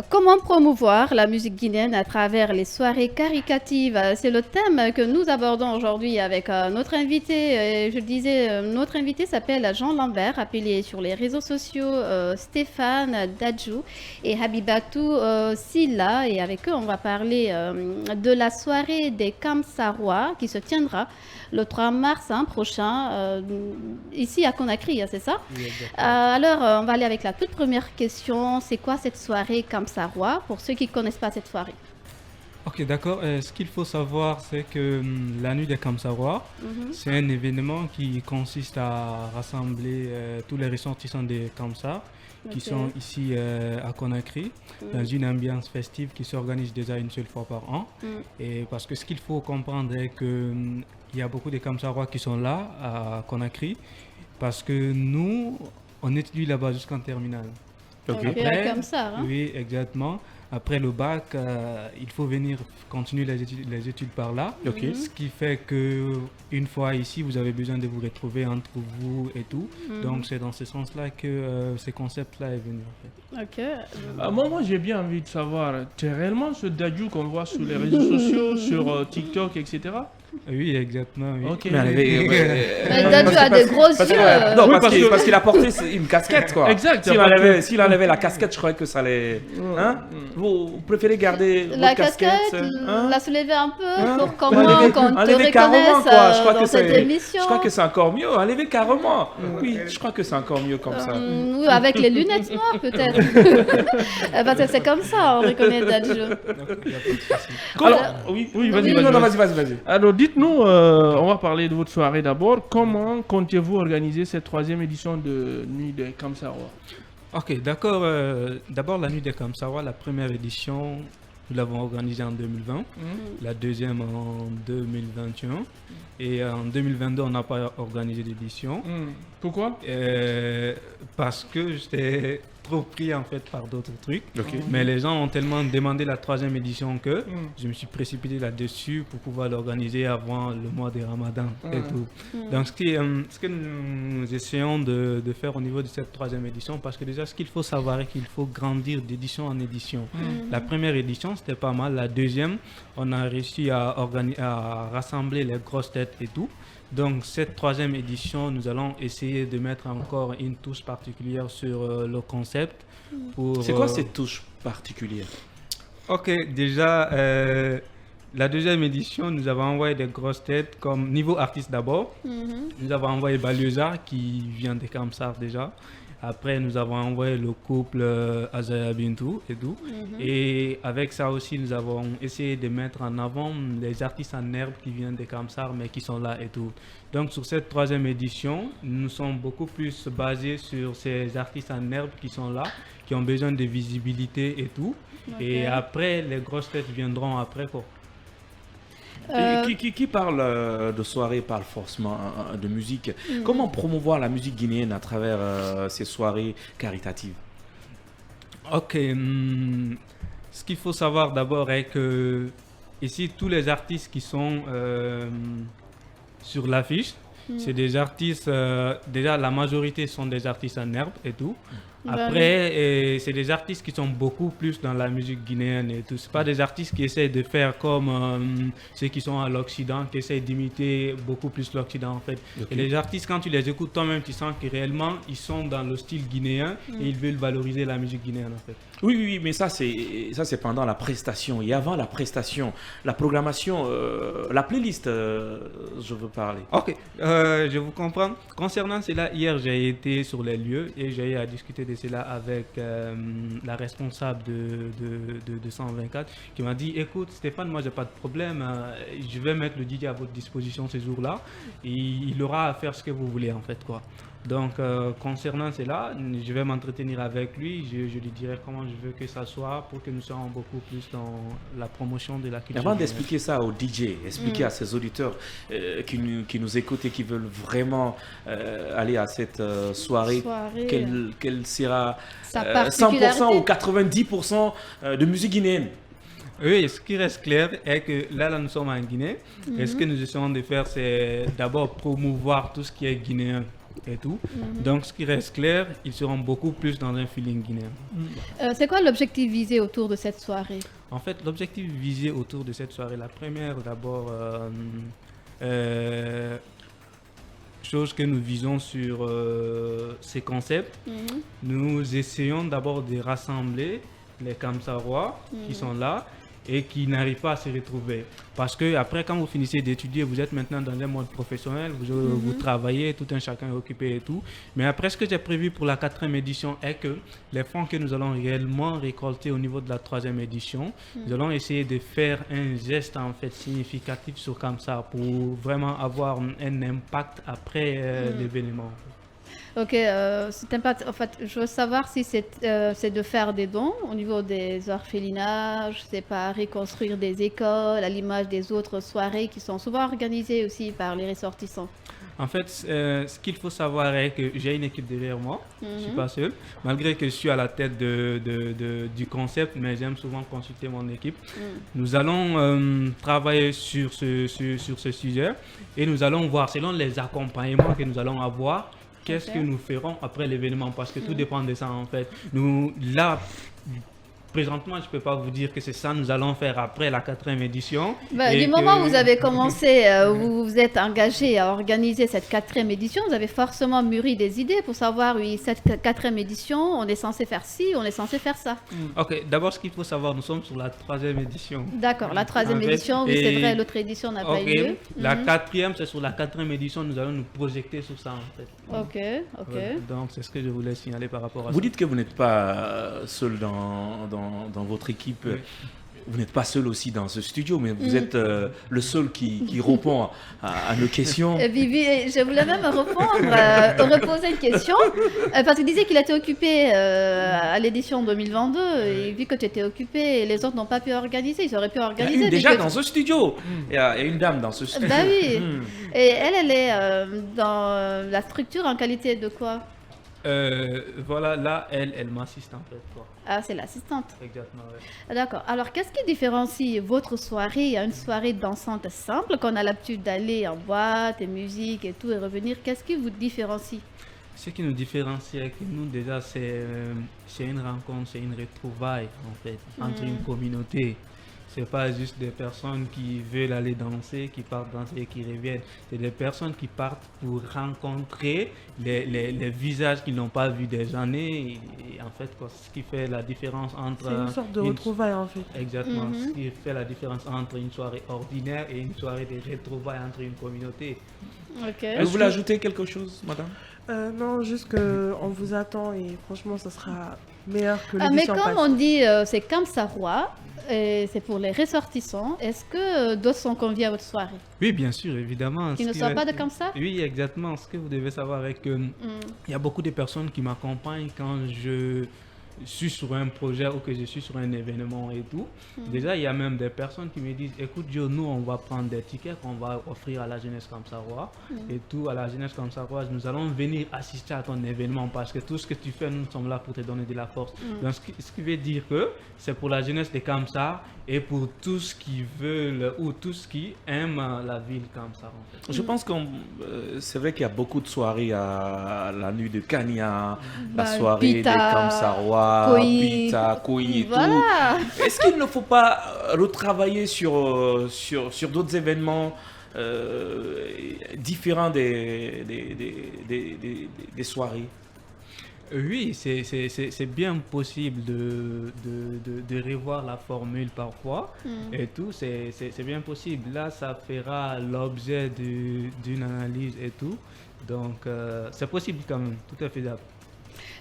Comment promouvoir la musique guinéenne à travers les soirées caricatives? C'est le thème que nous abordons aujourd'hui avec notre invité. Je disais, notre invité s'appelle Jean Lambert, appelé sur les réseaux sociaux Stéphane Dadjou et Habibatou Silla. Et avec eux, on va parler de la soirée des Kamsarois qui se tiendra le 3 mars prochain, ici à Conakry, c'est ça? Oui, exactement. Alors, on va aller avec la toute première question. C'est quoi cette soirée Kamsarois pour ceux qui ne connaissent pas cette soirée? Ok, d'accord. Ce qu'il faut savoir, c'est que la nuit des Kamsarois, Mhm. c'est un événement qui consiste à rassembler tous les ressortissants des Kamsar qui Ok. sont ici à Conakry dans une ambiance festive qui s'organise déjà une seule fois par an. Mm. Et parce que ce qu'il faut comprendre est que il y a beaucoup de Kamsarois qui sont là à Conakry parce que nous, on étudie là-bas jusqu'en terminale. Ok, Après, comme ça, hein? oui, exactement. Après le bac, il faut venir continuer les études par là. Ok. Mhm. Ce qui fait que une fois ici, vous avez besoin de vous retrouver entre vous et tout. Donc c'est dans ce sens-là que ce concept-là est venu en fait. Ok. Moi, j'ai bien envie de savoir, tu es réellement ce Dadju qu'on voit sur les réseaux sociaux, sur TikTok, etc. Oui, exactement. Oui. Ok. Mais Mais Dadju a des gros parce yeux. que- non, Oui, parce qu'il a porté une casquette, quoi. Exact. S'il enlevait la casquette, je croyais que ça allait. Hein? Vous préférez garder La votre casquette, hein? la soulever un peu Hein? pour qu'on te Enlever carrément, reconnaisse quoi. Je crois dans que cette c'est. émission. Je crois que c'est encore mieux. Enlever carrément. Oui, je crois que c'est encore mieux comme ça. Oui, avec les lunettes noires peut-être. Parce que c'est comme ça, on reconnaît Dadju. Donc, il y a pas de souci. Alors, oui, vas-y, Non, non, vas-y. vas-y. Alors, dites-nous, on va parler de votre soirée d'abord. Comment comptez-vous organiser cette troisième édition de Nuit des Kamsarois? Ok, d'accord. D'abord, la nuit des Kamsawa, la première édition, nous l'avons organisée en 2020, la deuxième en 2021 et en 2022, on n'a pas organisé d'édition Pourquoi? parce que j'étais trop pris en fait par d'autres trucs. Ok. Mais les gens ont tellement demandé la troisième édition que je me suis précipité là-dessus pour pouvoir l'organiser avant le mois de Ramadan et tout. Donc ce que nous essayons de faire au niveau de cette troisième édition, parce que déjà ce qu'il faut savoir est qu'il faut grandir d'édition en édition. La première édition c'était pas mal, la deuxième on a réussi à rassembler les grosses têtes et tout. Donc cette troisième édition, nous allons essayer de mettre encore une touche particulière sur le concept. C'est quoi cette touche particulière? Ok, déjà, la deuxième édition, nous avons envoyé des grosses têtes comme niveau artiste d'abord. Nous avons envoyé Balioza qui vient de Kamsar déjà. Après, nous avons envoyé le couple Azaya Bintou et tout. Et avec ça aussi, nous avons essayé de mettre en avant les artistes en herbe qui viennent de Kamsar mais qui sont là et tout. Donc sur cette troisième édition, nous sommes beaucoup plus basés sur ces artistes en herbe qui sont là, qui ont besoin de visibilité et tout. Et après, les grosses têtes viendront après quoi. Qui parle de soirée parle forcément de musique. Comment promouvoir la musique guinéenne à travers ces soirées caritatives? Ok, ce qu'il faut savoir d'abord est que ici, tous les artistes qui sont sur l'affiche, c'est des artistes, déjà la majorité sont des artistes en herbe et tout. Après, c'est des artistes qui sont beaucoup plus dans la musique guinéenne et tout. C'est pas des artistes qui essayent de faire comme ceux qui sont à l'Occident, qui essayent d'imiter beaucoup plus l'Occident en fait. Ok. Et les artistes, quand tu les écoutes toi-même, tu sens que réellement, ils sont dans le style guinéen et ils veulent valoriser la musique guinéenne en fait. Oui, mais ça c'est pendant la prestation et avant la prestation, la programmation, la playlist, je veux parler. Ok, je vous comprends. Concernant cela, hier j'ai été sur les lieux et j'ai eu à discuter de cela avec la responsable de 124 qui m'a dit écoute Stéphane, moi j'ai pas de problème, je vais mettre le DJ à votre disposition ces jours-là et il aura à faire ce que vous voulez en fait quoi. Donc concernant cela, je vais m'entretenir avec lui, je lui dirai comment je veux que ça soit pour que nous soyons beaucoup plus dans la promotion de la culture. Avant d'expliquer ça au DJ, expliquer à ces auditeurs qui nous écoutent et qui veulent vraiment aller à cette soirée, quelle sera Sa 100% ou 90% de musique guinéenne. Oui, ce qui reste clair est que là nous sommes en Guinée. Et ce que nous essayons de faire, c'est d'abord promouvoir tout ce qui est guinéen. et tout. Donc, ce qui reste clair, ils seront beaucoup plus dans un feeling guinéen. C'est quoi l'objectif visé autour de cette soirée? En fait, l'objectif visé autour de cette soirée, la première d'abord, chose que nous visons sur ces concepts, nous essayons d'abord de rassembler les Kamsarois qui sont là et qui n'arrivent pas à se retrouver. Parce que après, quand vous finissez d'étudier, vous êtes maintenant dans un mode professionnel, vous travaillez, tout un chacun est occupé et tout. Mais après, ce que j'ai prévu pour la 4e édition est que les fonds que nous allons réellement récolter au niveau de la 3e édition, nous allons essayer de faire un geste en fait significatif sur Kamsa pour vraiment avoir un impact après l'événement. Ok, c'est en fait, je veux savoir si c'est de faire des dons au niveau des orphelinages, c'est pas reconstruire des écoles à l'image des autres soirées qui sont souvent organisées aussi par les ressortissants. En fait, ce qu'il faut savoir est que j'ai une équipe derrière moi, je ne suis pas seul, malgré que je suis à la tête du concept, mais j'aime souvent consulter mon équipe. Nous allons travailler sur ce sujet et nous allons voir, selon les accompagnements que nous allons avoir, qu'est-ce que nous ferons après l'événement, parce que tout dépend de ça en fait. Là, présentement, je ne peux pas vous dire que c'est ça nous allons faire après la 4e édition. Du moment où vous avez commencé, vous vous êtes engagé à organiser cette 4e édition, vous avez forcément mûri des idées pour savoir, oui, cette 4e édition, on est censé faire ci, on est censé faire ça. Ok, d'abord ce qu'il faut savoir, nous sommes sur la 3e édition. D'accord, la 3e édition, oui, c'est vrai, l'autre édition n'a pas eu lieu. La 4e, c'est sur la 4e édition, nous allons nous projeter sur ça en fait. Ok. Donc c'est ce que je voulais signaler par rapport à ça. Vous dites que vous n'êtes pas seul dans votre équipe. Oui. Vous n'êtes pas seul aussi dans ce studio, mais vous êtes le seul qui répond à nos questions. Vivi, je voulais même reposer une question, parce qu'il disait qu'il était occupé à l'édition 2022, et vu que tu étais occupé, les autres n'ont pas pu organiser, ils auraient pu organiser. Il y a une déjà dans ce studio. Il y a une dame dans ce studio. Bah oui. Et elle est dans la structure en qualité de quoi? Voilà, là, elle m'assiste en fait. Quoi. Ah, c'est l'assistante. Exactement, oui. D'accord. Alors, qu'est-ce qui différencie votre soirée à une soirée dansante simple qu'on a l'habitude d'aller en boîte et musique et tout et revenir? Qu'est-ce qui vous différencie? Ce qui nous différencie avec nous, déjà, c'est une rencontre, c'est une retrouvaille en fait, entre une communauté. C'est pas juste des personnes qui veulent aller danser, qui partent danser et qui reviennent. C'est des personnes qui partent pour rencontrer les visages qu'ils n'ont pas vus des années. Et en fait, ce qui fait la différence entre... C'est une sorte de retrouvaille en fait. Exactement. Ce qui fait la différence entre une soirée ordinaire et une soirée de retrouvailles entre une communauté. Ok. Vous voulez ajouter quelque chose, madame? Non, juste qu'on vous attend et franchement, ça sera meilleur que l'édition Mais comme on dit, c'est Kamsarois, c'est pour les ressortissants. Est-ce que d'autres sont conviés à votre soirée? Oui, bien sûr, évidemment. Qui ne sont pas de Kamsa? Oui, exactement. Ce que vous devez savoir est que il y a beaucoup de personnes qui m'accompagnent quand je suis sur un projet ou que je suis sur un événement et tout. Déjà, il y a même des personnes qui me disent, écoute Joe, nous on va prendre des tickets qu'on va offrir à la jeunesse Kamsarois et tout, à la jeunesse Kamsaroise, nous allons venir assister à ton événement parce que tout ce que tu fais, nous sommes là pour te donner de la force. Donc, ce qui veut dire que c'est pour la jeunesse de Kamsa et pour tous qui veulent ou tous qui aiment la ville Kamsa. En fait. Je pense que c'est vrai qu'il y a beaucoup de soirées à la nuit de Kania, la soirée Pita, des Kamsarois, Pita, Koyi et voilà. tout. Est-ce qu'il ne faut pas retravailler sur d'autres événements différents des soirées? Oui, c'est bien possible de revoir la formule parfois et tout, c'est bien possible. Là, ça fera l'objet d'une analyse et tout, donc c'est possible quand même, tout à fait faisable.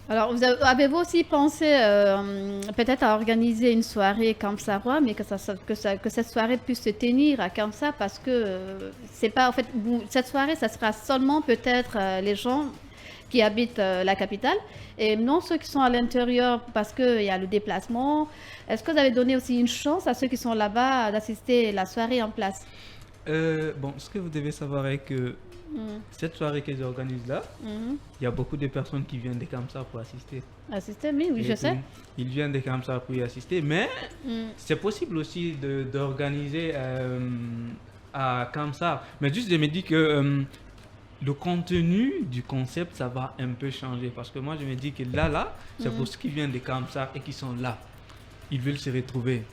Alors, avez-vous aussi pensé peut-être à organiser une soirée Kamsarois, mais que cette soirée puisse se tenir à Kamsa, parce que c'est pas, en fait, cette soirée, ça sera seulement peut-être les gens qui habitent la capitale, et non ceux qui sont à l'intérieur parce qu'il y a le déplacement. Est-ce que vous avez donné aussi une chance à ceux qui sont là-bas d'assister à la soirée en place? Bon, ce que vous devez savoir est que cette soirée que j'organise là, il y a beaucoup de personnes qui viennent de Kamsa pour assister. Assister, oui, je sais. Ils viennent de Kamsa pour y assister, mais c'est possible aussi d'organiser à Kamsa. Mais juste, je me dis que le contenu du concept, ça va un peu changer. Parce que moi, je me dis que là, c'est pour ceux qui viennent de Kamsar et qui sont là. Ils veulent se retrouver.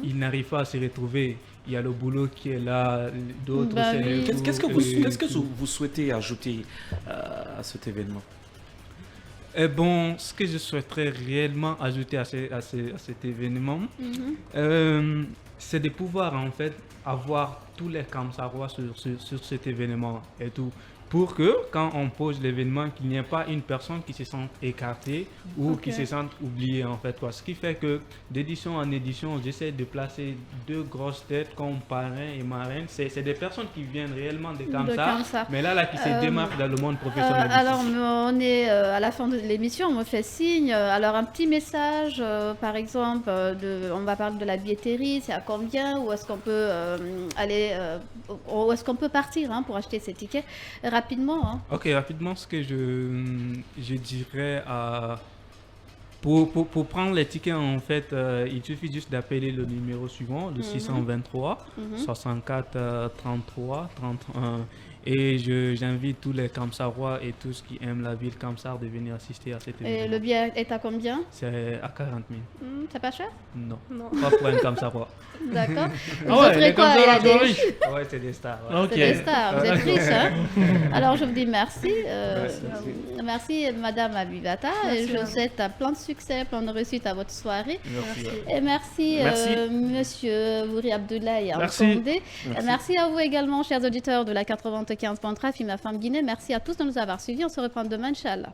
Ils n'arrivent pas à se retrouver. Il y a le boulot qui est là, d'autres... Oui. Qu'est-ce que vous souhaitez ajouter à cet événement? Bon, ce que je souhaiterais réellement ajouter à cet événement, c'est de pouvoir en fait avoir tous les Kamsarois sur cet événement et tout. Pour que quand on pose l'événement, qu'il n'y ait pas une personne qui se sente écartée ou qui se sente oubliée en fait. Ce qui fait que d'édition en édition, j'essaie de placer deux grosses têtes comme parrain et marraine. C'est des personnes qui viennent réellement de Kamsar, mais là qui se démarquent dans le monde professionnel. Alors on est à la fin de l'émission, on me fait signe. Alors un petit message, par exemple, on va parler de la billetterie, c'est à combien, où est-ce qu'on peut aller, où est-ce qu'on peut partir pour acheter ces tickets. Rapidement. Ok, rapidement, ce que je dirais pour prendre les tickets, en fait, il suffit juste d'appeler le numéro suivant, le 623 64 33 31. Et j'invite tous les Kamsarois et tous qui aiment la ville Kamsar de venir assister à cet événement. Et le billet est à combien? C'est à 40 000. C'est pas cher? Non, pas pour un Kamsarois. D'accord. Ah ouais, les Kamsarois sont riches. Ouais, c'est des stars. Ok. C'est des stars, vous êtes riches. Alors je vous dis merci. Merci Madame Abibata. Et je vous souhaite plein de succès, plein de réussite à votre soirée. Merci. Et merci, Monsieur Bouri Abdoulaye Condé. Merci à vous également, chers auditeurs de la 95.3 Film La Femme Guinée. Merci à tous de nous avoir suivis. On se reprend demain, Inch'Allah.